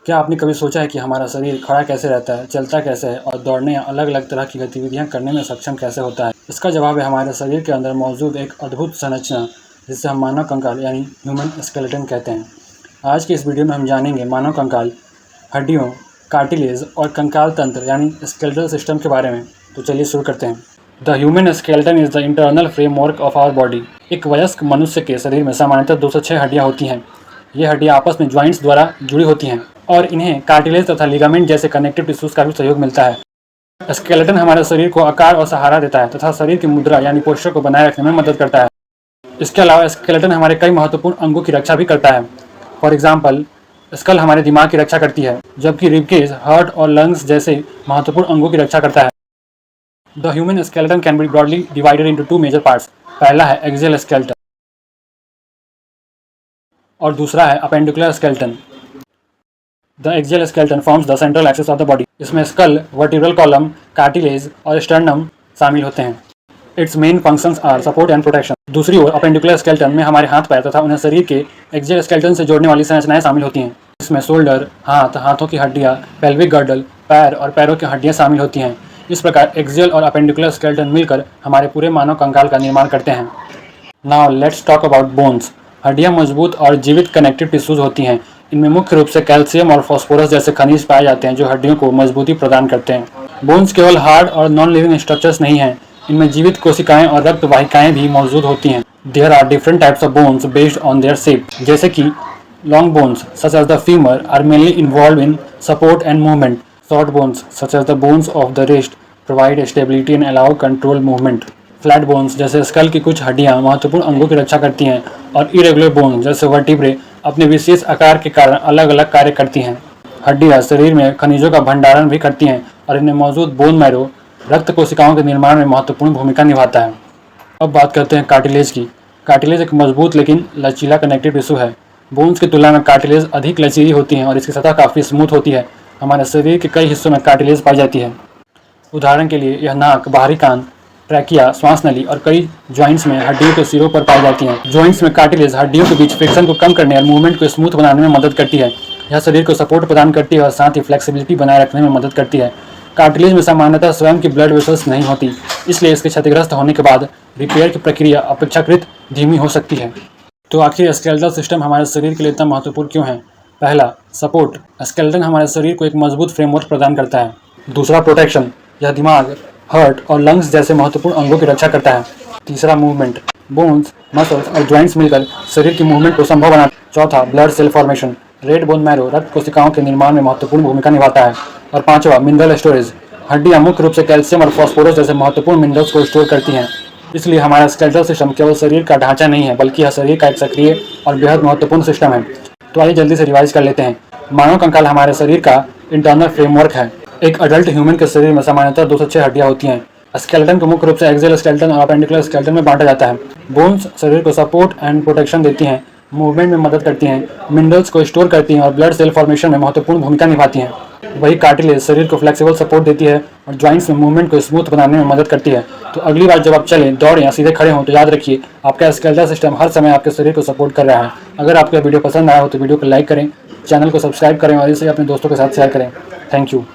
क्या आपने कभी सोचा है कि हमारा शरीर खड़ा कैसे रहता है, चलता कैसे है और दौड़ने या अलग अलग तरह की गतिविधियां करने में सक्षम कैसे होता है? इसका जवाब है हमारे शरीर के अंदर मौजूद एक अद्भुत संरचना, जिसे हम मानव कंकाल यानी ह्यूमन स्केलेटन कहते हैं। आज की इस वीडियो में हम जानेंगे मानव कंकाल, हड्डियों, कार्टिलेज और कंकाल तंत्र यानी स्केलेटल सिस्टम के बारे में। तो चलिए शुरू करते हैं। The human skeleton is the internal framework of our body. एक वयस्क मनुष्य के शरीर में सामान्यतः 206 हड्डियां होती हैं। ये हड्डियां आपस में ज्वाइंट्स द्वारा जुड़ी होती हैं और इन्हें कार्टिलेज तथा लिगामेंट जैसे कनेक्टिव टिश्यूज का भी सहयोग मिलता है। स्केलेटन हमारे शरीर को आकार और सहारा देता है तथा शरीर की मुद्रा यानी पोस्चर को बनाए रखने में मदद करता है। इसके अलावा स्केलेटन हमारे कई महत्वपूर्ण अंगों की रक्षा भी करता है। फॉर एग्जाम्पल, स्कल हमारे दिमाग की रक्षा करती है, जबकि रिबकेज हार्ट और लंग्स जैसे महत्वपूर्ण अंगों की रक्षा करता है। The human skeleton can be broadly divided into 2 major parts. पहला है एक्सियल स्केलेटन और दूसरा है appendicular skeleton. The axial skeleton forms the central axis of the body. इसमें स्कल, वर्टिब्रल कॉलम, कार्टिलेज और स्टर्नम शामिल होते हैं। Its main functions are support and protection. दूसरी ओर अपेंडिकुलर स्केलेटन में हमारे हाथ पैर तथा उन्हें शरीर के एक्सियल स्केलेटन से जोड़ने वाली संरचनाएं शामिल होती हैं। इसमें शोल्डर, हाथ, हाथों की हड्डियां, पेल्विक गर्डल, पैर और पैरों की हड्डियां शामिल होती हैं। इस प्रकार एक्सियल और अपेंडिकुलर स्केलेटन मिलकर हमारे पूरे मानव कंकाल का निर्माण करते हैं। Now let's talk about bones. हड्डियां मजबूत और जीवित कनेक्टिव टिश्यूज होती हैं। इनमें मुख्य रूप से कैल्शियम और फास्फोरस जैसे खनिज पाए जाते हैं जो हड्डियों को मजबूती प्रदान करते हैं। बोन्स केवल हार्ड और नॉन लिविंग स्ट्रक्चर्स नहीं हैं, इनमें जीवित कोशिकाएं और रक्त वाहिकाएं भी मौजूद होती हैं। There are different types of bones based on their shape, जैसे कि long bones such as the femur are mainly involve in support and movement. Short bones such as the bones of the wrist provide stability and allow control movement. Flat bones जैसे skull की कुछ हड्डियां महत्वपूर्ण अंगों की रक्षा करती हैं और इरेगुलर बोन्स जैसे वर्टिब्रे अपने विशेष आकार के कारण अलग अलग कार्य करती हैं। हड्डियां शरीर में खनिजों का भंडारण भी करती हैं और इनमें मौजूद बोन मैरो रक्त कोशिकाओं के निर्माण में महत्वपूर्ण भूमिका निभाता है। अब बात करते हैं कार्टिलेज की। कार्टिलेज एक मजबूत लेकिन लचीला कनेक्टिव टिश्यू है। बोन्स की तुलना में कार्टिलेज अधिक लचीली होती हैं और इसकी सतह काफ़ी स्मूथ होती है। हमारे शरीर के कई हिस्सों में कार्टिलेज पाई जाती है। उदाहरण के लिए यह नाक, बाहरी कान, ट्रैकिया, श्वास नली और कई जॉइंट्स में हड्डियों के सिरों पर पाई जाती हैं। जॉइंट्स में कार्टिलेज हड्डियों के बीच फ्रिक्शन को कम करने और मूवमेंट को स्मूथ बनाने में मदद करती है। यह शरीर को सपोर्ट प्रदान करती है और साथ ही फ्लेक्सिबिलिटी बनाए रखने में मदद करती है। कार्टिलेज में सामान्यतः स्वयं की ब्लड वेसल्स नहीं होती, इसलिए इसके क्षतिग्रस्त होने के बाद रिपेयर की प्रक्रिया अपेक्षाकृत धीमी हो सकती है। तो आखिर स्केलेटल सिस्टम हमारे शरीर के लिए इतना महत्वपूर्ण क्यों है? पहला, सपोर्ट। स्केलेटन हमारे शरीर को एक मजबूत फ्रेमवर्क प्रदान करता है। दूसरा, प्रोटेक्शन। यह दिमाग, हार्ट और लंग्स जैसे महत्वपूर्ण अंगों की रक्षा करता है। तीसरा, मूवमेंट। बोन्स, मसल्स और जॉइंट्स मिलकर शरीर की मूवमेंट को संभव बनाते हैं। चौथा, blood cell formation. Red bone marrow रक्त कोशिकाओं के निर्माण में महत्वपूर्ण भूमिका निभाता है। और पांचवा, मिनरल स्टोरेज। हड्डियां मुख्य रूप से कैल्शियम और फास्फोरस जैसे महत्वपूर्ण मिनरल्स को स्टोर करती हैं। इसलिए हमारा स्केलेटल सिस्टम केवल शरीर का ढांचा नहीं है, बल्कि यह शरीर का एक सक्रिय और बेहद महत्वपूर्ण सिस्टम है। तो आइए जल्दी से रिवाइज कर लेते हैं। मानव कंकाल हमारे शरीर का इंटरनल फ्रेमवर्क है। एक अडल्ट ह्यूमन के शरीर में सामान्यतः 206 हड्डियां होती हैं। स्केलेटन को मुख्य रूप से एक्सियल स्केलेटन और अपेंडिकुलर स्केलेटन में बांटा जाता है। बोन्स शरीर को सपोर्ट एंड प्रोटेक्शन देती हैं, मूवमेंट में मदद करती हैं, मिनरल्स को स्टोर करती हैं और ब्लड सेल फॉर्मेशन में महत्वपूर्ण भूमिका निभाती हैं। वही कार्टिलेज शरीर को फ्लेक्सिबल सपोर्ट देती है और जॉइंट्स में मूवमेंट को स्मूथ बनाने में मदद करती है। तो अगली बार जब आप चलें, दौड़ें या सीधे खड़े हों तो याद रखिए, आपका स्केलेटल सिस्टम हर समय आपके शरीर को सपोर्ट कर रहा है। अगर आपको वीडियो पसंद आया हो तो वीडियो को लाइक करें, चैनल को सब्सक्राइब करें और इसे अपने दोस्तों के साथ शेयर करें। Thank you.